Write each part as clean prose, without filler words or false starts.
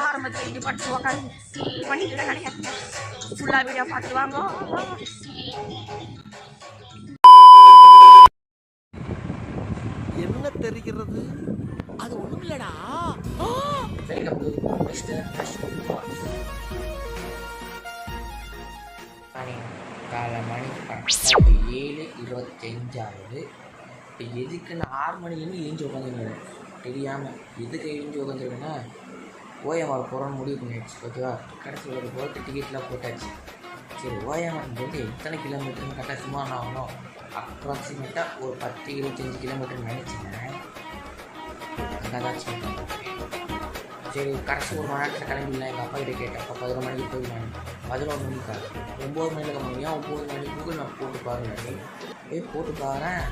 ஆரம்பத்தில் இங்கே படிச்சு உட்காந்து பண்ணிட்டு கிடையாது. ஃபுல்லாக வீடியோ பார்த்துருவாங்க. என்ன தெரிகிறது? அது ஒண்ணும் இல்லடா. காலை மணி 7:25 இப்போ எதுக்கு நான் 6 மணிலேருந்து எழுந்து உட்காந்துருந்தேன் தெரியாமல். எதுக்கு எழுந்து உட்காந்துருக்கேன்னா ஓஎம்ஆர் போகிறோன்னு முடிவு பண்ணிடுச்சு. ஓகேவா, கடைசியில் போட்டு டிக்கெட்லாம் போட்டாச்சு. சரி, ஓஎம்ஆர் போட்டு எத்தனை கிலோமீட்டர்னு கரெக்டாக சும்மா நான் ஆகணும். அப்ராக்சிமேட்டாக ஒரு 10-25 கிலோமீட்டர் நினச்சினேன். அதாச்சும் சரி, கடைசி ஒரு மணி நேரத்தில் கிளம்பிடலாம். எங்கள் அப்பா கிட்டே கேட்டேன். அப்போ 11 மணிக்கு போயிடுவாங்க. 11 மணிக்கா 9 மணிக்கு கம்மியாக 9 மணிக்கு கூகுள் மேப் போட்டு பாருங்க. போட்டு பாருறேன்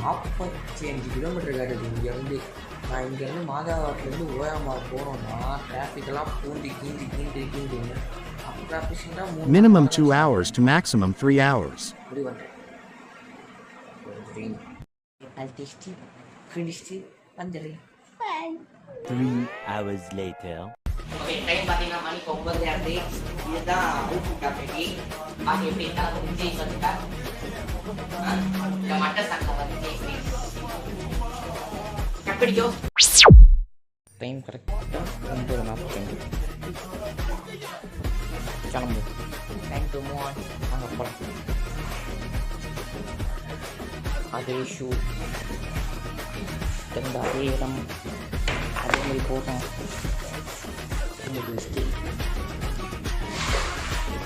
45 கிலோமீட்டர் காட்டுது இங்கேருந்து. நான் இங்கேருந்து மாதாவாட்டிலேருந்து ஓயாமார் போனோம்னா டிராஃபிக்கெல்லாம் பூந்தி கீந்தி அப்ராக்சிமேட்டாக minimum 2 hours to maximum 3 hours. இப்படி பண்ணுறேன். டெஸ்ட்டு ஃபினிஷ்டு வந்துடுறேன். 3 hours later. ஓகே, டைம் பார்த்தீங்கன்னா மணி 9:30. இதுதான் அவுட்புட் காப்பி. அது எப்படி இருந்தாலும் விஜய் சொல்லிட்டா இந்த மட்ட சங்கம் வந்து விஜய் கப்பிடிக்கோ. டைம் கரெக்டாக 9:45 கிளம்பு. Time to move on. அங்கே போகலாம். அதே ஷூ அதே இடம் அதே மாதிரி போட்டோம்.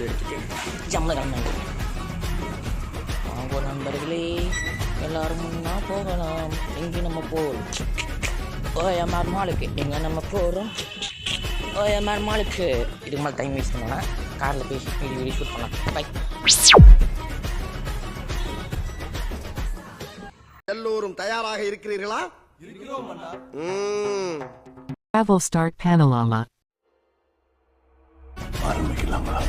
எடுத்துட்டு ஜம்மு கிளம்புங்க. வாங்க நண்பர்களே, எல்லாரும் முன்னா போகலாம். எங்கே நம்ம போகிறோம்? ஓஎம்ஆர் மாலுக்கு. எங்கே நம்ம போகிறோம்? ஓஎம்ஆர் மாலுக்கு. இதுக்கு மேலே டைம் வேஸ்ட் பண்ணோன்னா காரில் போய் வீடியோ ஷூட் பண்ணலாம். பை. எல்லோரும் தயாராக இருக்கிறீர்களா? Travel start Panalama. ஆரம்பிக்கலாங்களா?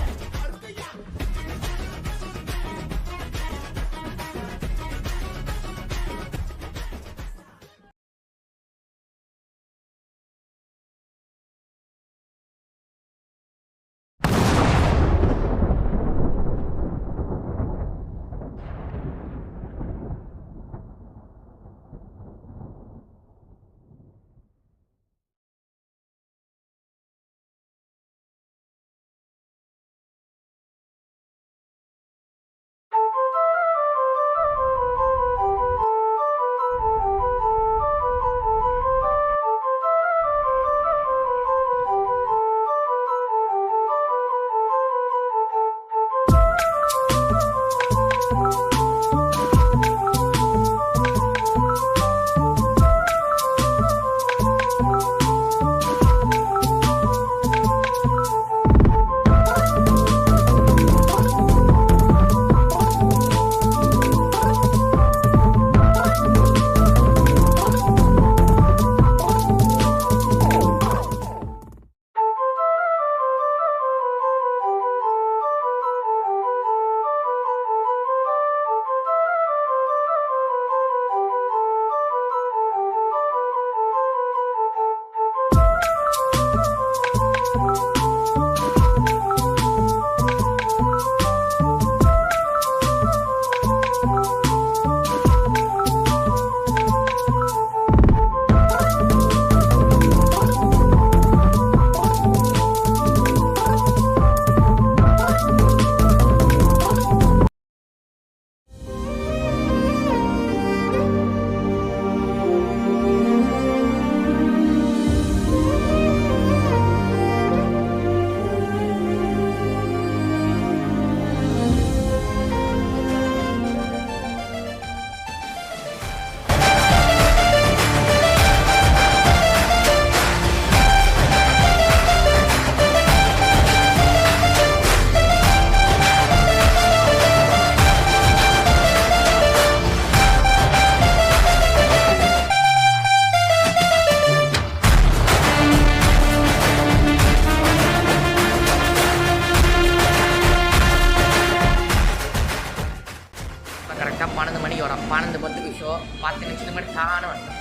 கரெக்டாக 12 மணிக்கு வரோம். 12:10 ஷோ 10 நிமிஷத்துக்கு முன்னாடி தானே வந்தோம்.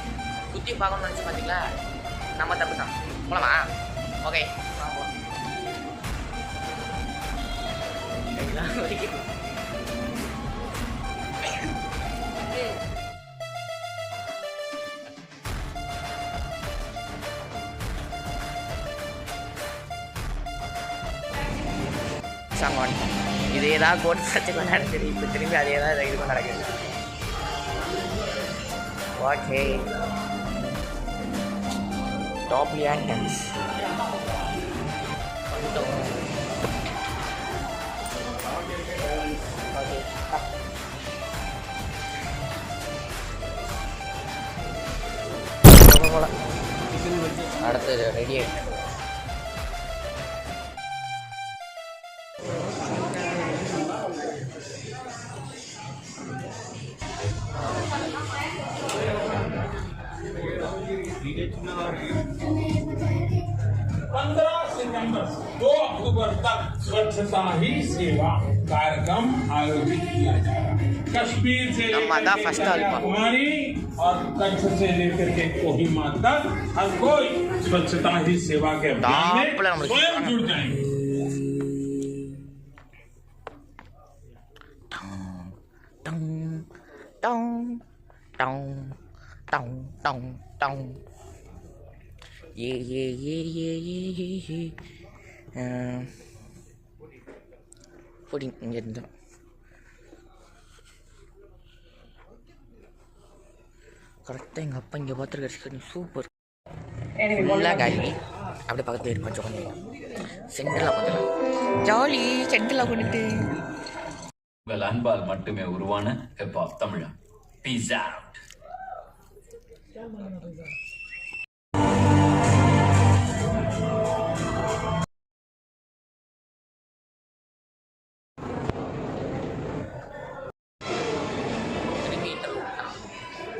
சுற்றி பார்க்கணும்னு நினச்சி பார்த்தீங்களா, நம்ம தப்பு தான். போலாமா? ஓகே சாங்கோன் இதே தான் கோட் சர்ச்சுக்கு நடக்குது. இப்போ திரும்பி அதே தான் இதுக்கும் நடக்குது. ஓகே டாப் லியாண்டன்ஸ் அடுத்தது ரெடி ஆகிட்டு सितंबर 2 अक्टूबर तक स्वच्छता ही सेवा कार्यक्रम आयोजित किया जा रहा है। कश्मीर से कन्याकुमारी और कच्छ से लेकर के कोहिमा तक हर कोई स्वच्छता ही सेवा के अभियान में स्वयं जुड़ जाएंगे। ஃபுட்டிங் இங்கே இருந்தால் கரெக்டாக எங்கள் அப்பா இங்கே பார்த்துருக்காரு. சூப்பர் ஃபுல்லாக காலி. அப்படியே பக்கத்தில் இருப்பேன் கொஞ்சம் சென்டரில் பார்த்துக்கலாம். ஜாலி சென்டரில் கொண்டுட்டு உங்கள் அன்பால் மட்டுமே உருவான ஹிப்ஹாப் தமிழா. Peace out.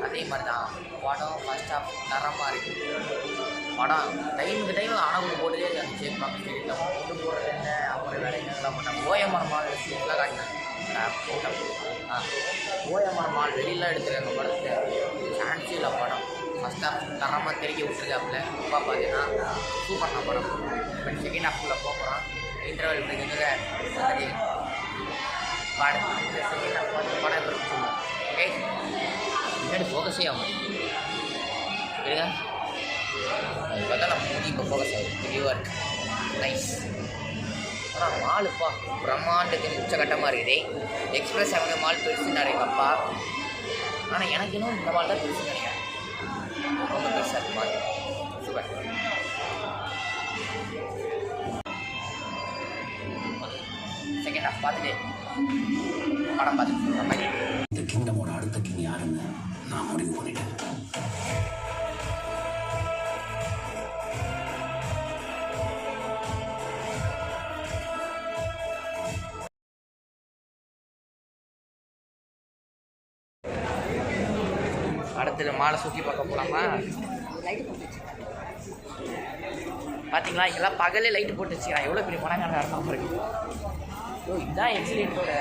அதே மாதிரி தான் படம் ஃபர்ஸ்ட் ஆஃப் தரமாக இருக்குது. படம் டைமுக்கு டைம் ஆனவங்க போட்டுதே அந்த சேர்ப்பாங்க. ஸ்டேட்டில் கொண்டு போகிறது என்ன அப்புறம் வேலைங்கெல்லாம் பண்ணாங்க. ஓஎம்ஆர் மால் சீட்லாம் காட்டினாங்க. ஓஎம்ஆர் மால் வெளியெலாம் எடுத்துருக்காங்க படத்தில். சான்ஸில் படம் ஃபஸ்ட் ஆஃப் தரமாக தெரிய விட்டுருக்காப்புல. அப்பா பார்த்தீங்கன்னா சூப்பரான படம். இப்போ செகண்ட் ஹாஃப்குள்ளே போகிறோம். இன்டர்வல் பிரேக்குங்க பாடு செகண்ட் ஹாஃப் வந்து படம் இருக்கு. ஓகே முன்னாடி ஃபோக்கஸே ஆகும் சரிங்க. அது பார்த்தா நம்ம மூடி இப்போ ஃபோக்கஸ் ஆகும். தெளிவாக இருக்குது. நைஸ். ஆனால் மாலுப்பா பிரம்மாண்டத்துக்கு உச்சகட்டமாக இருக்குது. எக்ஸ்பிரஸ் அவங்க மால் பெருசு நிறைய அப்பா. ஆனால் எனக்கு இன்னும் இந்த மால் தான் பெருசு நினைக்கிறேன். ரொம்ப பெருசாக இருக்கு மால். சூப்பர். செகண்ட் ஹாஃப் பார்த்துட்டு படம் பார்த்துட்டு நம்ம இந்த கிங்டமோட அடுத்த கிங் யாருன்னு நான் முடிவு பண்ணிட்டேன். அடுத்தது மாலை சுற்றி பார்க்க போகலாமா? பார்த்தீங்களா இங்கெல்லாம் பகலே லைட்டு போட்டு வச்சுக்கிறான். எவ்வளோ பெரிய பணக்காரங்க இருக்காம இருக்கு. இதுதான் எக்ஸிலேட்டரோட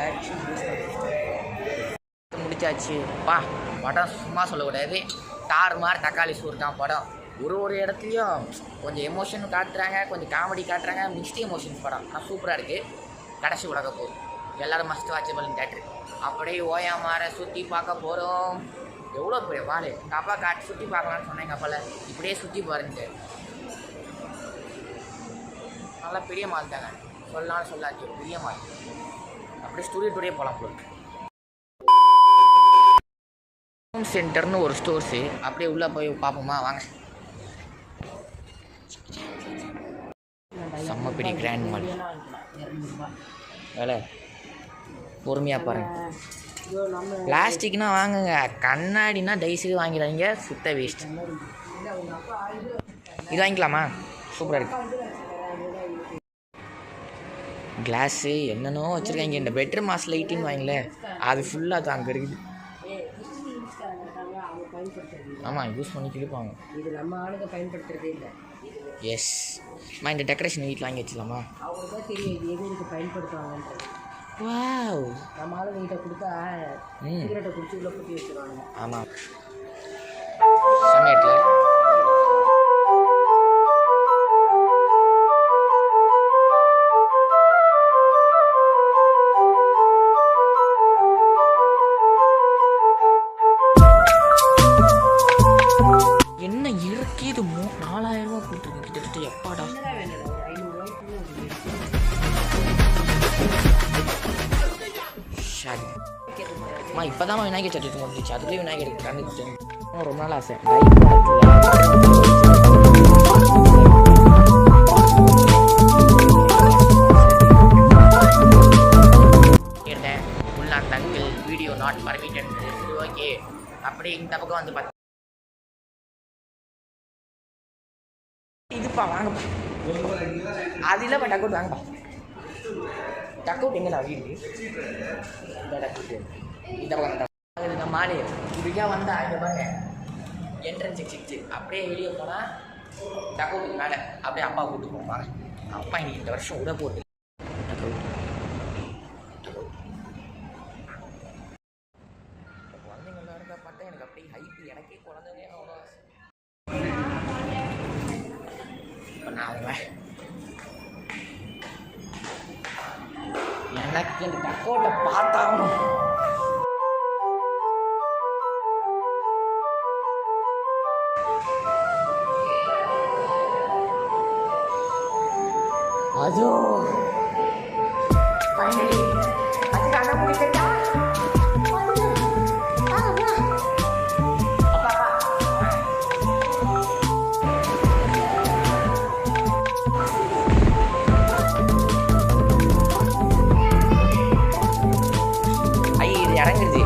முடிச்சாச்சு. படம் சும்மா சொல்லக்கூடாது. தாறு மாதிரி தக்காளி சோறு தான் படம். ஒரு இடத்துலையும் கொஞ்சம் எமோஷன் காட்டுறாங்க, கொஞ்சம் காமெடி காட்டுறாங்க, மிக்ஸ்டு எமோஷன்ஸ் படம். ஆனால் சூப்பராக இருக்குது. கடைசி உலக போகுது. எல்லோரும் மஸ்ட் வாட்சபிள் தேட்டரு. அப்படியே ஓயாமார சுற்றி பார்க்க போகிறோம். எவ்வளோ பெரிய மால். எங்கள் அப்பா காட்டி சுற்றி பார்க்கலான்னு சொன்னேன். எங்கள் அப்பாவில் இப்படியே சுற்றி பாருங்க. நல்லா பெரிய மால் தாங்க. சொல்லலாம்னு சொல்லாச்சு பெரிய மால். அப்படியே ஸ்டூடியோ டூரே போகலாம் போல. ஹோம் சென்டர்னு ஒரு ஸ்டோர்ஸு. அப்படியே உள்ளே போய் பார்ப்போமா வாங்க. செம்ம பெரிய கிராண்ட் மால். வேலை பொறுமையாக பாருங்கள். பிளாஸ்டிக்னா வாங்குங்க, கண்ணாடினா டைஸுக்கு வாங்கிடாதீங்க. சுத்த வேஸ்ட். இது வாங்கிக்கலாமா? சூப்பராக இருக்குது. கிளாஸு என்னென்னோ வச்சுருக்காங்க. இந்த பெட்ரூம் மாஸ் லைட்டுன்னு வாங்கல, அது ஃபுல்லாக அது அங்கே இருக்குது. ஆமாம் யூஸ் பண்ணி கிழிப்பாங்க. இது நம்ம ஆளுங்க பயன்படுத்துறதே இல்லை. எஸ் இந்த டெக்கரேஷன் வீட்டில் வாங்கி வச்சுக்கலாமா? அவங்களுக்கு தான் தெரியும் இது எது இதுக்கு பயன்படுத்துவாங்கன்ட்டு. வாவ் நம்ம ஆளுங்க கிட்ட கொடுத்தா சிகரெட்டை குடிச்சு உள்ள குத்தி வச்சுருவாங்க. ஆமாம் சமயத்தில் 4000 ரூபா போட்டிருக்கேன் கிட்டத்தட்ட. எப்பாடா சரி அம்மா இப்போதான் விநாயகர் சதுர்த்தி முடிஞ்சிச்சு. அதுலேயே விநாயகர் கண்டுச்சு. ரொம்ப நாள் ஆசை. கேட்டேன் உள்ள அந்த அங்கிள் வீடியோ நாட் பர்மிட்டட். சரி ஓகே. அப்படியே இந்த பக்கம் வந்து பார்த்து இதுப்பா வாங்கப்பா. அது இல்லைப்பா டக் அவுட் வாங்கப்பா. டக் அவுட் எங்கடா வீடு? இந்த பக்கம் இந்த மாடு இதுக்காக வந்தா இங்கே பாருங்க என்ட்ரன்ஸ் எக்ஸிட். அப்படியே வெளியே போனால் டக் அவுட் மேலே அப்படியே அப்பா கூப்பிட்டு போவாங்க. அப்பா இன்னைக்கு இந்த வருஷம் உட போட்டு டக் அவுட் குழந்தைங்கள இருக்க பார்த்தா எனக்கு அப்படியே ஹைப்பு. எனக்கே குழந்தைங்க அவ்வளோ எனக்கு இந்த டக்கோட்டை பார்த்தாகணும். அதோ ஃபைனலி அதுக்காக முடிக்கட்டா. இறங்குது.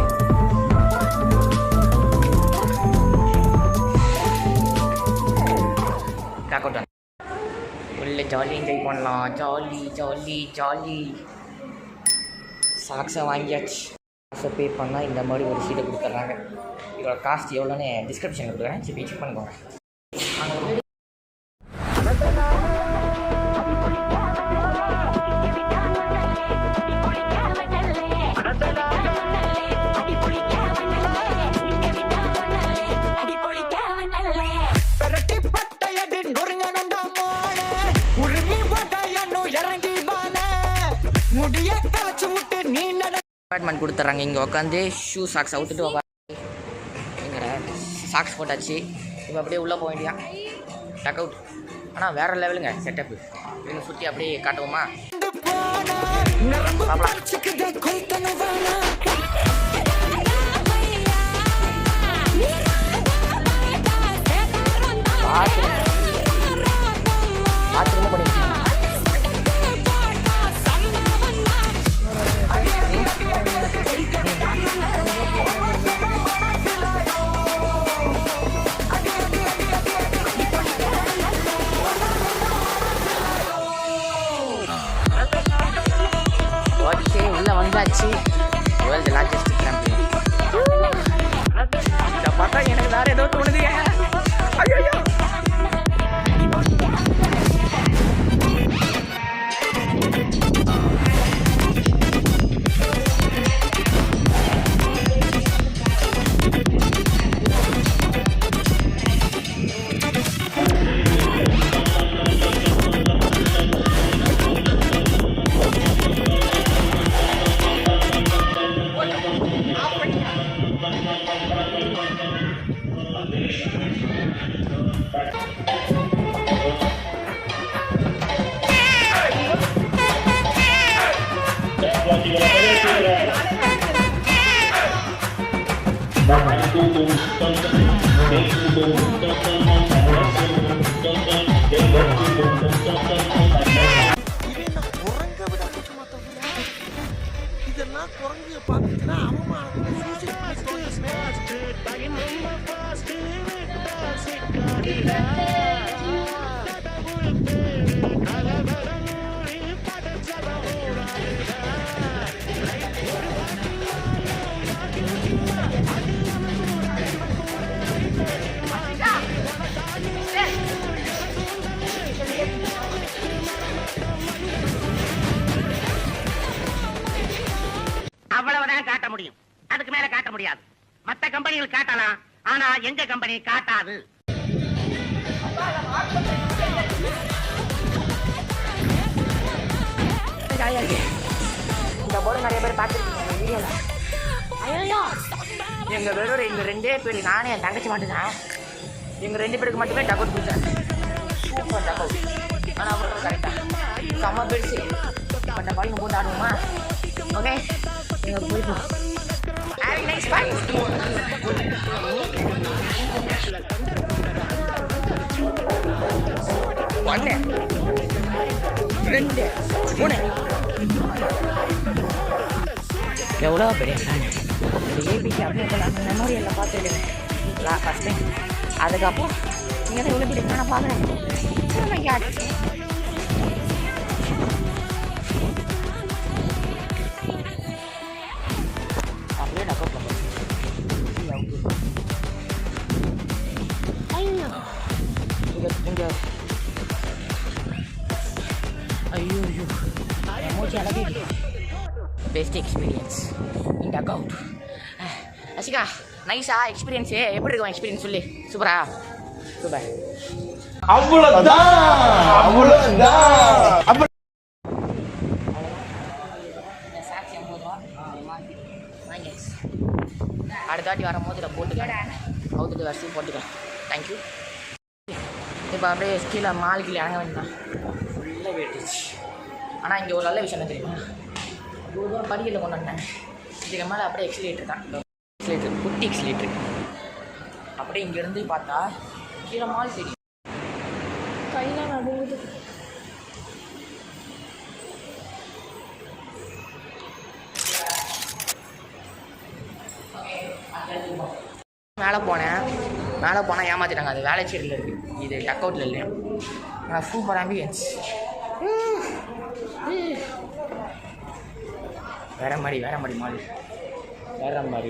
உள்ள ஜாலி என்ஜாய் பண்ணலாம். Jolly jolly jolly. சாக்ஸை வாங்கியாச்சு. காசை பே பண்ணால் இந்த மாதிரி ஒரு சீட்டை கொடுத்துட்றாங்க. இதோட காஸ்ட் எவ்வளோன்னு டிஸ்கிரிப்ஷன் கொடுக்குறேன். சரி செக் பண்ணிக்கோங்க. நாங்கள் அப்பார்ட்மெண்ட் கொடுத்துட்றாங்க. இங்கே உட்காந்து ஷூ சாக்ஸ் அவுத்துட்டு உட்காந்து எங்கடா சாக்ஸ் போட்டாச்சு. இப்போ அப்படியே உள்ளே போக வேண்டியா டக் அவுட். ஆனால் வேறு லெவலுங்க செட்டப்பு. இவங்க சுற்றி அப்படியே காட்டுவோமா? பாத்ரூமும் பண்ணிடுச்சு. ஓகே உள்ள வந்தாச்சு. World largest champion. இதை பார்த்தா எனக்கு வேறு ஏதோ தோணுது. ஐயோ இதெல்லாம் குரங்கு பார்த்துச்சுன்னா அவ்வளவுதான் காட்ட முடியும். அதுக்கு மேல காட்ட முடியாது. மத்த கம்பெனிகள் காட்டலாம், ஆனா எங்க கம்பெனி காட்டாது. இந்த போர்டு நிறைய பேர் பார்த்துருக்கீங்க வீடியோல. ஐயோ எங்க வேலூர் எங்க 2 பேர், நானே என் தங்கச்சி மட்டும்தான். எங்க 2 பேருக்கு மட்டுமே டக் அவுட் கொடுத்தேன். செம்ம பெருசு. பட்ட பாலிங்க போட்டு ஆடுவோமா? ஓகே, நீங்கள் போயிடுவோம். Having nice fun. ஒன்று, ரெண்டு, மூணு. எவ்வளோ பெரிய ஃபேன். ஏபிசி அப்படியே மெமோரியலில் பார்த்துருக்கேன் ஃபஸ்ட் டைம். அதுக்கப்புறம் நீங்கள் தான் எவ்வளோ பெரிய ஃபேனை பார்க்குறேன். அப்படியே டக்கப் இங்கே ஐயோ மூச்சு அழகே. Best experience in dugout. அசிகா நைஸா எக்ஸ்பீரியன்ஸு? எப்படி இருக்கும் எக்ஸ்பீரியன்ஸ் சொல்லி? சூப்பரா? சூப்பர். அவ்வளவுதான். அடுத்த வாட்டி வரும்போது இதை போட்டுக்கலாம், அவுத்துட்டு வரிசையும் போட்டுக்கலாம். தேங்க்யூ. இப்போ அப்படியே கீழே மால் கீழே இறங்க வேண்டாம், ஃபுல்லாக வெயிட்டுச்சு. ஆனால் இங்கே ஒரு நல்ல விஷயம் என்ன தெரியுமா? ஒரு தூரம் படிக்கல கொண்டு வந்தேன். இதுக்கு மேலே அப்படியே எக்ஸிலேட்டர் தான், எக்ஸிலேட்டர் குட்டி எக்ஸிலேட்டர். அப்படியே இங்கேருந்து பார்த்தா கீழே மால் தெரியும். கையில் நடுவுது. மேலே போனால் ஏமாற்றிட்டாங்க. அது வேலைச்சேரியில் இருக்குது, இது டக் அவுட்டில் இல்லையா. சூப்பர் ஆம்பியன்ஸ், வேறு மாதிரி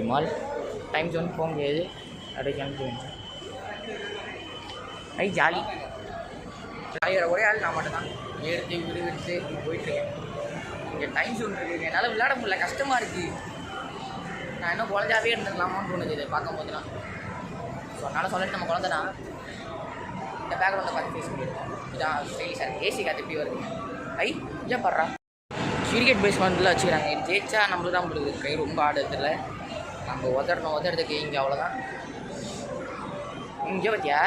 மால். டைம் ஜோன் போக முடியாது, அப்படியே கிளம்பி ஐ ஜாலி. ஜாலியோட ஒரே ஆள் நான் மட்டும் தான். எடுத்து போயிட்டுருக்கேன். இங்கே டைம் ஜோன் இருக்குது, என்னால் விளையாட முடியல, கஷ்டமாக இருக்குது. நான் இன்னும் குழந்தையாகவே இருந்துக்கலாமான்னு தோணுது இதை பார்க்கும் போது தான். ஸோ அதனால் சொல்லிட்டு நம்ம குழந்தைனா இந்த பேக்ரவுண்டை பார்த்து ஃபேஸ் பண்ணியிருக்கோம். இதான் ஸ்டைலிஷாக இருக்குது. ஏசி காற்று எப்படி வருதுங்க. ஐ ஏன் படுறா கிரிக்கெட் பேஸ்மெண்ட்டில் வச்சுக்கிறாங்க. இது ஜெயிச்சா நம்மளுக்கு தான் முடியுது. கை ரொம்ப ஆடுறதில்ல, நம்ம உதறதுக்கு இங்கே அவ்வளோதான். இங்கே பார்த்தியா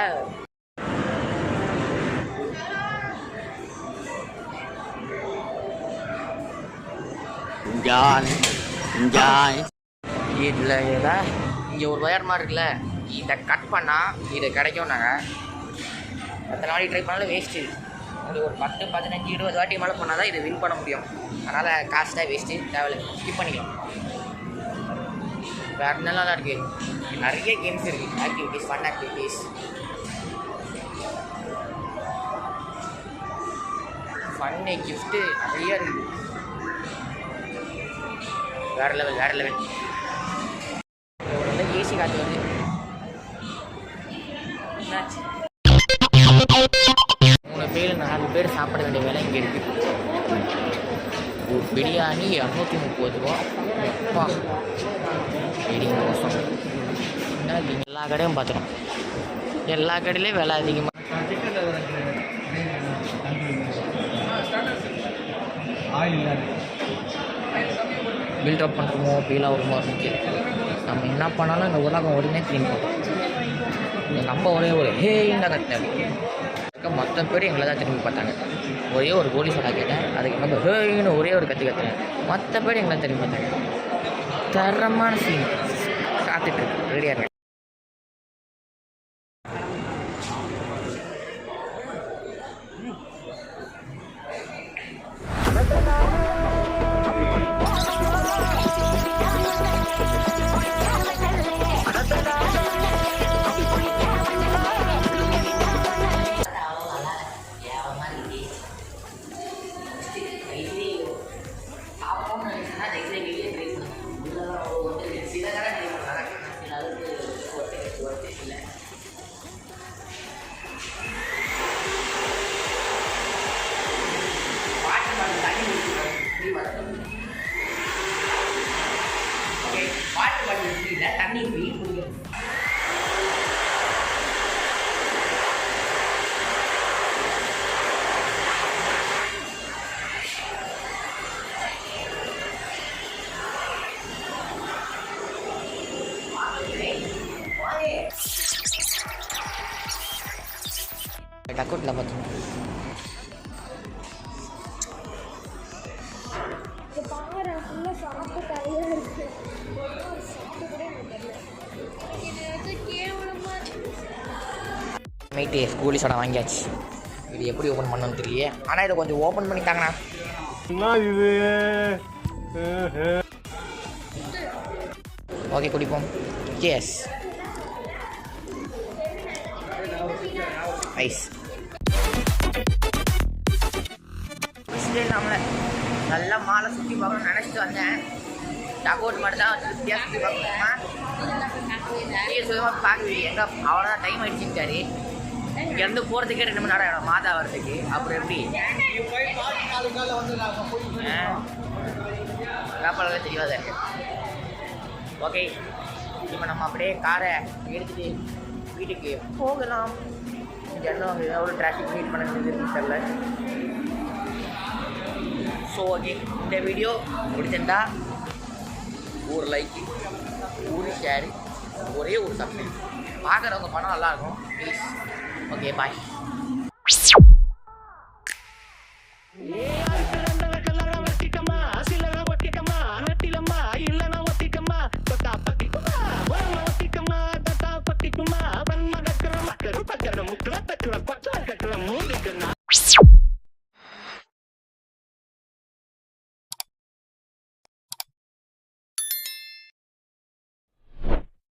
இதில் ஏதா இங்கே ஒரு ஒயர் மாதிரி இருக்குல்ல, இதை கட் பண்ணால் இது கிடைக்கும். நாங்கள் எத்தனை வாட்டி ட்ரை பண்ணாலும் வேஸ்ட்டு. அப்படி ஒரு 10, 15, 20 வாட்டி மேலே பண்ணால் தான் இதை வின் பண்ண முடியும். அதனால் காசு தான் வேஸ்ட்டு, தேவையில்லை, ஸ்கிப் பண்ணிக்கலாம். வேறு நல்லா தான் இருக்குது. நிறைய கேம்ஸ் இருக்குது, activities, fun activities. Fun gift நிறைய இருக்குது. வேறு லெவல். ஏசி காற்று வந்து என்னாச்சு? 3 பேர் 4 பேர் சாப்பிட வேண்டிய வேலை இங்கே இருக்குது. ஒரு பிரியாணி 230 ரூபா. எப்பா பெரிய மோசம். எல்லா கடையும் பார்த்துடும், எல்லா கடையிலையும் விலை அதிகமாக. பில்டப் பண்ணுறோமோ ஃபீலாக ஒரு மாதிரி இருக்குது. நம்ம என்ன பண்ணாலும் இந்த உலகம் உடனே க்ளீன் பண்ணுறோம். நம்ம ஒரே ஒரு ஹேன்னு கற்றுனேன். மொத்த பேர் எங்களை தான் திரும்பி பார்த்தாங்க. ஒரே ஒரு போலீஸ் கடை கேட்டேன், அதுக்கு நம்ம ஹேன்னு ஒரே ஒரு கற்றுனேன். மற்ற பேர் எங்களை திரும்பி பார்த்தாங்க. தரமான சீன் காத்துட்டு ரெடியாக இருக்கேன். தண்ணி குடிக்கணும். டக்கவுட்டில் பார்த்தோம். நைட்டு கூலி சோடா வாங்கியாச்சு. இது எப்படி ஓப்பன் பண்ணணும்னு தெரியல. ஆனால் இதை கொஞ்சம் ஓப்பன் பண்ணித்தாங்கண்ணா. ஓகே குடிப்போம். எஸ் ஐஸ் நம்மளை நல்லா மாலை சுற்றி பார்க்கணும்னு நினச்சிட்டு வந்தேன். டக்கோட் மட்டும் தான் வித்தியாசம் சுற்றி பார்க்கணுமா நீங்கள் சுத்தமாக பார்க்குவீங்க. எங்கே அவ்வளோதான் டைம் ஆகிடுச்சுட்டாரு. இங்கேருந்து போகிறதுக்கே 2 மணி நேரம் ஆகிடும் மாதா வரதுக்கு. அப்புறம் எப்படி காப்பாளவே தெரியாத. ஓகே இப்போ நம்ம அப்படியே காரை எடுத்துகிட்டு வீட்டுக்கு போகலாம். இன்னும் எவ்வளோ டிராஃபிக் மீட் பண்ண வேண்டியது தெரியல. ஸோ ஓகே இந்த வீடியோ பிடிச்சிருந்தா ஒரு லைக்கு, ஒரு ஷேரு, ஒரே ஒரு சப்ஸ்கிரைப். பார்க்குறவங்க படம் நல்லாயிருக்கும் ப்ளீஸ். Okay bye. பக்கத்துல முக்கிய பக்கத்துல 10 கட்டல 3